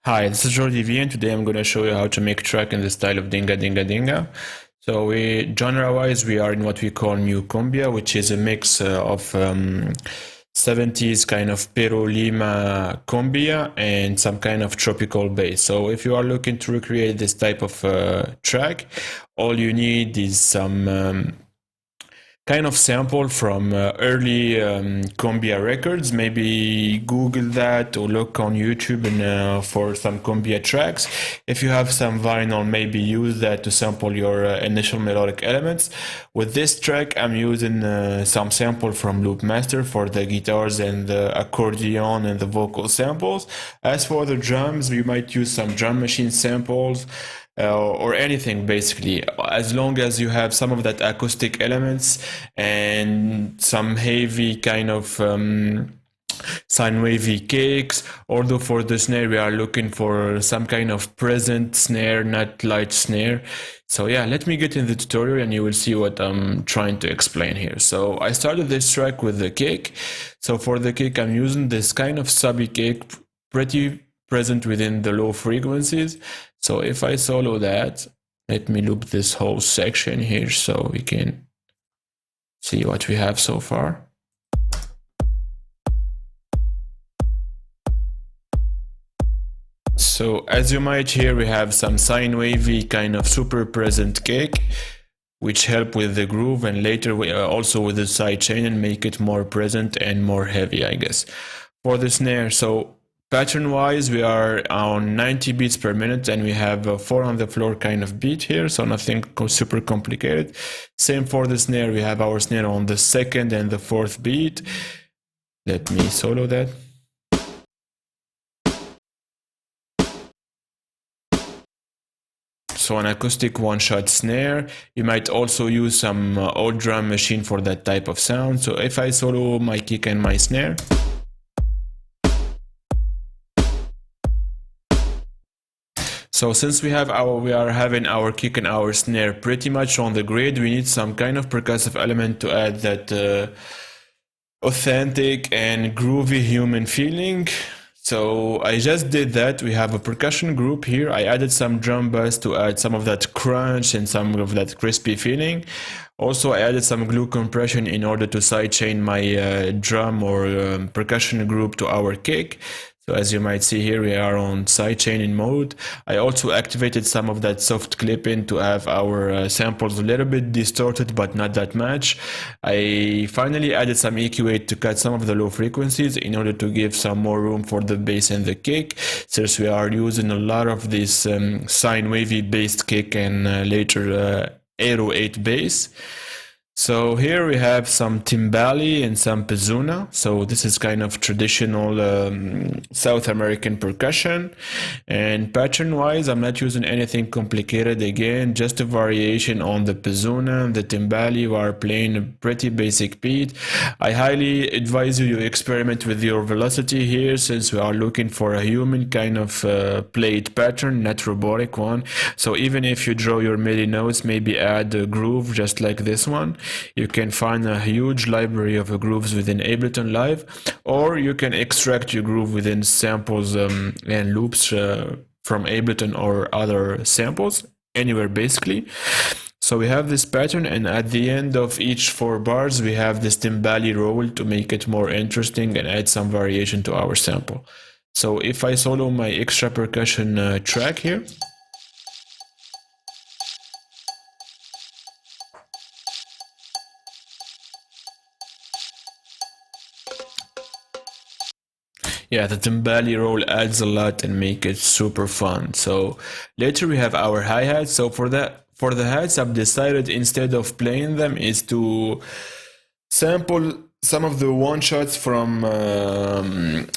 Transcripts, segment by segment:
Hi, this is Jordi V, and today I'm going to show you how to make track in the style of Dengue Dengue Dengue. So genre-wise, we are in what we call Nu-Cumbia, which is a mix of 70s kind of Peru Lima cumbia and some kind of tropical bass. So if you are looking to recreate this type of track, all you need is some kind of sample from early cumbia records. Maybe Google that or look on YouTube and for some cumbia tracks. If you have some vinyl, maybe use that to sample your initial melodic elements. With this track, I'm using some sample from Loopmaster for the guitars and the accordion and the vocal samples. As for the drums, we might use some drum machine samples. Or anything basically, as long as you have some of that acoustic elements and some heavy kind of sine wavy kicks. Although for the snare we are looking for some kind of present snare, not light snare. So yeah, let me get in the tutorial and you will see what I'm trying to explain here. So I started this track with the kick. So for the kick I'm using this kind of subby kick, pretty present within the low frequencies. So if I solo that, let me loop this whole section here so we can see what we have so far. So as you might hear, we have some sine wavy kind of super present kick, which help with the groove, and later we also with the side chain and make it more present and more heavy, I guess. For the snare, so pattern wise, we are on 90 beats per minute and we have a 4 on the floor kind of beat here, so nothing super complicated. Same for the snare, we have our snare on the second and the fourth beat. Let me solo that. So an acoustic one-shot snare. You might also use some old drum machine for that type of sound. So if I solo my kick and my snare, so since we are having our kick and our snare pretty much on the grid, we need some kind of percussive element to add that authentic and groovy human feeling. So I just did that. We have a percussion group here. I added some drum bass to add some of that crunch and some of that crispy feeling. Also, I added some glue compression in order to sidechain my drum or percussion group to our kick. So as you might see here, we are on sidechaining mode. I also activated some of that soft clipping to have our samples a little bit distorted, but not that much. I finally added some EQ8 to cut some of the low frequencies in order to give some more room for the bass and the kick, since we are using a lot of this sine wavy based kick and later 808 bass. So here we have some timbali and some pizuna. So this is kind of traditional South American percussion. And pattern wise, I'm not using anything complicated. Again, just a variation on the pizuna and the timbali. We are playing a pretty basic beat. I highly advise you to experiment with your velocity here, since we are looking for a human kind of played pattern, not robotic one. So even if you draw your MIDI notes, maybe add a groove just like this one. You can find a huge library of grooves within Ableton Live, or you can extract your groove within samples and loops from Ableton or other samples, anywhere basically. So we have this pattern, and at the end of each 4 bars, we have this timbali roll to make it more interesting and add some variation to our sample. So if I solo my extra percussion track here, yeah, the timbali roll adds a lot and make it super fun. So later we have our hi-hats. So for the hats, I've decided instead of playing them is to sample some of the one-shots from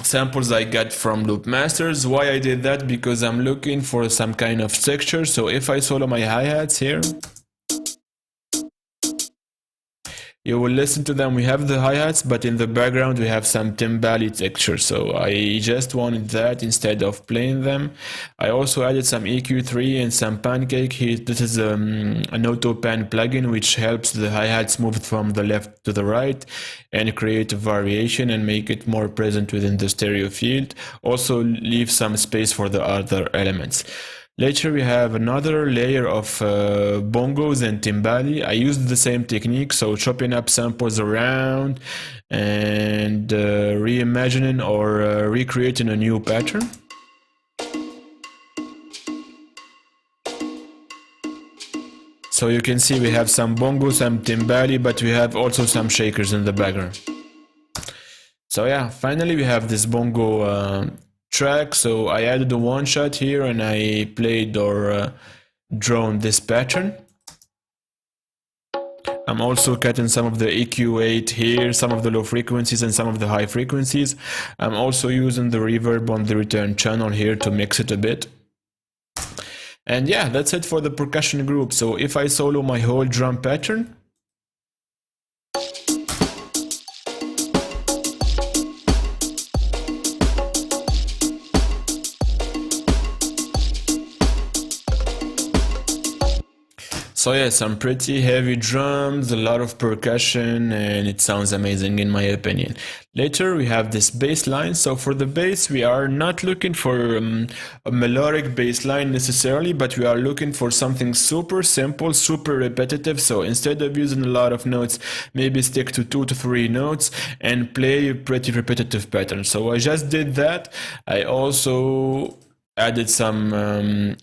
samples I got from Loopmasters. Why I did that? Because I'm looking for some kind of texture. So if I solo my hi-hats here, you will listen to them. We have the hi-hats, but in the background we have some timbali texture. So I just wanted that instead of playing them. I also added some EQ3 and some pancake here. This is an auto pan plugin which helps the hi-hats move from the left to the right and create a variation and make it more present within the stereo field. Also leave some space for the other elements. Later we have another layer of bongos and timbali. I used the same technique, so chopping up samples around and reimagining or recreating a new pattern. So you can see we have some bongos, some timbali, but we have also some shakers in the background. So yeah, finally we have this bongo track. So I added a one shot here and I played or drawn this pattern. I'm also cutting some of the EQ8 here, some of the low frequencies and some of the high frequencies. I'm also using the reverb on the return channel here to mix it a bit. And yeah, that's it for the percussion group. So if I solo my whole drum pattern, so yeah, some pretty heavy drums, a lot of percussion, and it sounds amazing in my opinion. Later we have this bass line. So for the bass, we are not looking for a melodic bass line necessarily, but we are looking for something super simple, super repetitive. So instead of using a lot of notes, maybe stick to 2 to 3 notes and play a pretty repetitive pattern. So I just did that. I also added some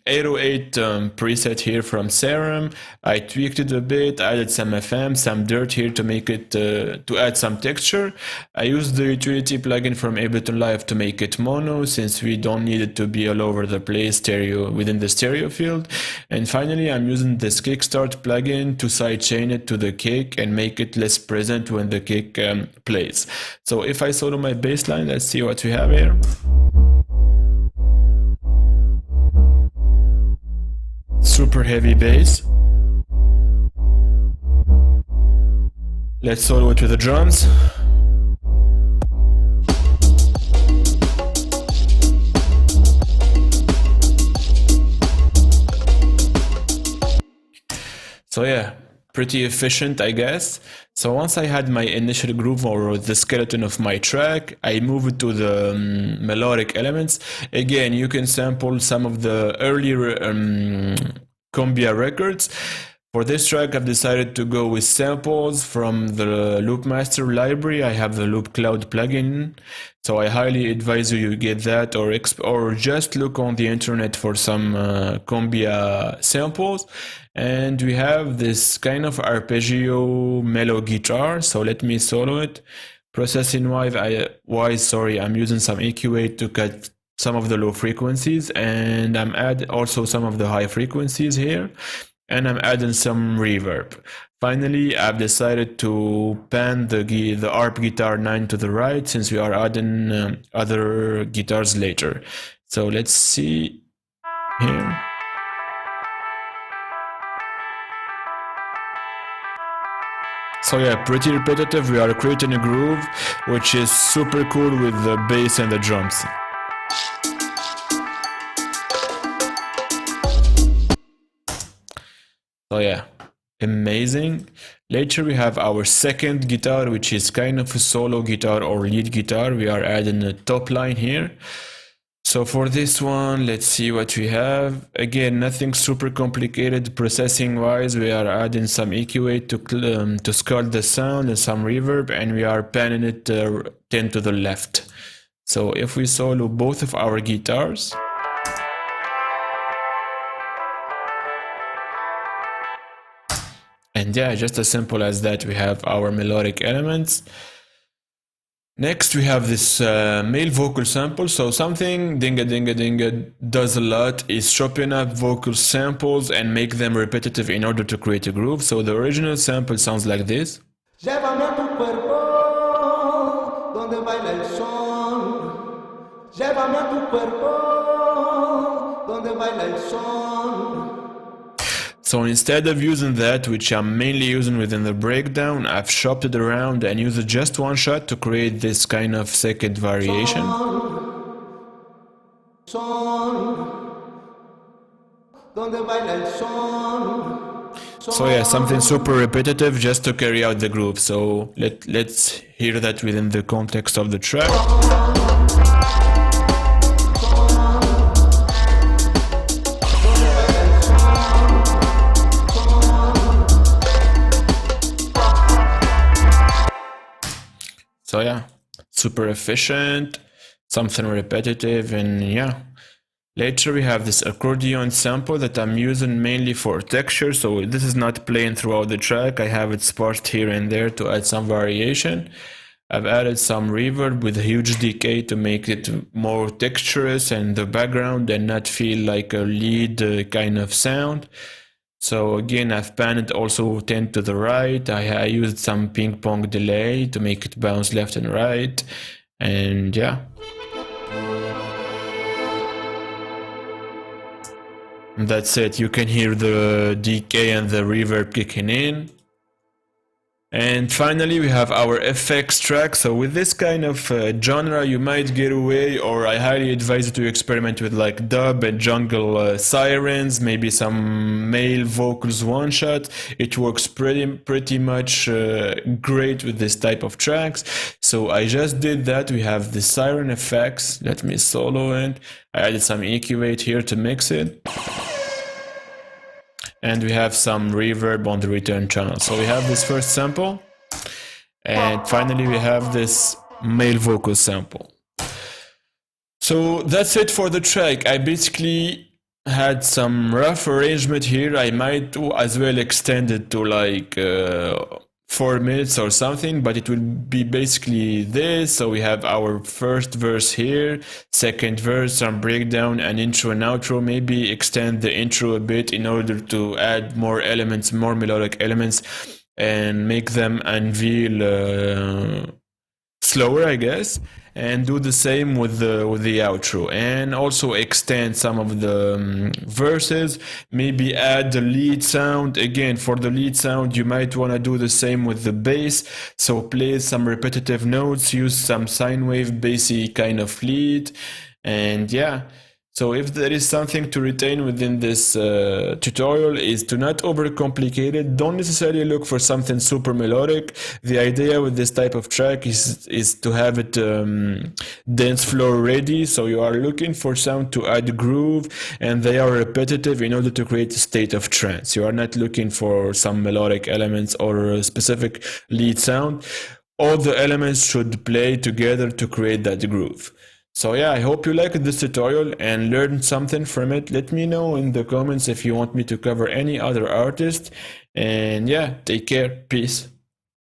808 preset here from Serum. I tweaked it a bit, added some FM, some dirt here to make it to add some texture. I used the utility plugin from Ableton Live to make it mono, since we don't need it to be all over the place stereo within the stereo field. And finally, I'm using this kickstart plugin to sidechain it to the kick and make it less present when the kick plays. So if I solo my bass line, let's see what we have here. Super heavy bass. Let's solo it with the drums. So yeah, pretty efficient, I guess. So once I had my initial groove or the skeleton of my track, I moved to the melodic elements. Again, you can sample some of the earlier Cumbia records. For this track, I've decided to go with samples from the Loopmaster library. I have the Loop Cloud plugin, so I highly advise you get that, or just look on the internet for some Cumbia samples. And we have this kind of arpeggio mellow guitar. So let me solo it. Processing wise, I'm using some EQ8 to cut some of the low frequencies, and I'm add also some of the high frequencies here, and I'm adding some reverb. Finally, I've decided to pan the ARP guitar 9 to the right, since we are adding other guitars later. So let's see here. So yeah, pretty repetitive. We are creating a groove, which is super cool with the bass and the drums. So yeah, amazing. Later we have our second guitar, which is kind of a solo guitar or lead guitar. We are adding a top line here. So for this one, let's see what we have. Again, nothing super complicated processing wise. We are adding some EQ8 to sculpt the sound and some reverb, and we are panning it 10 to the left. So if we solo both of our guitars, and yeah, just as simple as that, we have our melodic elements. Next, we have this male vocal sample. So something Dengue Dengue Dengue does a lot is chopping up vocal samples and make them repetitive in order to create a groove. So the original sample sounds like this. Llévame a tu cuerpo, donde baila el son. Llévame a tu cuerpo, donde baila el son. So instead of using that, which I'm mainly using within the breakdown, I've shopped it around and used just one shot to create this kind of second variation. So yeah, something super repetitive just to carry out the groove. So let's hear that within the context of the track. So yeah, super efficient, something repetitive, and yeah. Later we have this accordion sample that I'm using mainly for texture, so this is not playing throughout the track. I have it sparse here and there to add some variation. I've added some reverb with a huge decay to make it more texturous in the background and not feel like a lead kind of sound. So again, I've panned also 10 to the right. I used some ping pong delay to make it bounce left and right. And yeah. And that's it. You can hear the decay and the reverb kicking in. And finally, we have our FX track. So with this kind of genre, you might get away, or I highly advise you to experiment with like dub and jungle sirens, maybe some male vocals one shot. It works pretty much great with this type of tracks. So I just did that. We have the siren effects. Let me solo it. I added some EQ8 here to mix it. And we have some reverb on the return channel. So we have this first sample. And finally we have this male vocal sample. So that's it for the track. I basically had some rough arrangement here. I might as well extend it to like 4 minutes or something, but it will be basically this. So we have our first verse here, second verse, some breakdown, and intro and outro. Maybe extend the intro a bit in order to add more elements, more melodic elements, and make them unveil slower, I guess. And do the same with the outro, and also extend some of the verses. Maybe add the lead sound. Again, for the lead sound, you might want to do the same with the bass. So play some repetitive notes, use some sine wave bassy kind of lead, and yeah. So if there is something to retain within this tutorial is to not overcomplicate it. Don't necessarily look for something super melodic. The idea with this type of track is to have it dance floor ready. So you are looking for sound to add groove, and they are repetitive in order to create a state of trance. You are not looking for some melodic elements or a specific lead sound. All the elements should play together to create that groove. So yeah, I hope you liked this tutorial and learned something from it. Let me know in the comments if you want me to cover any other artist. And yeah, take care. Peace.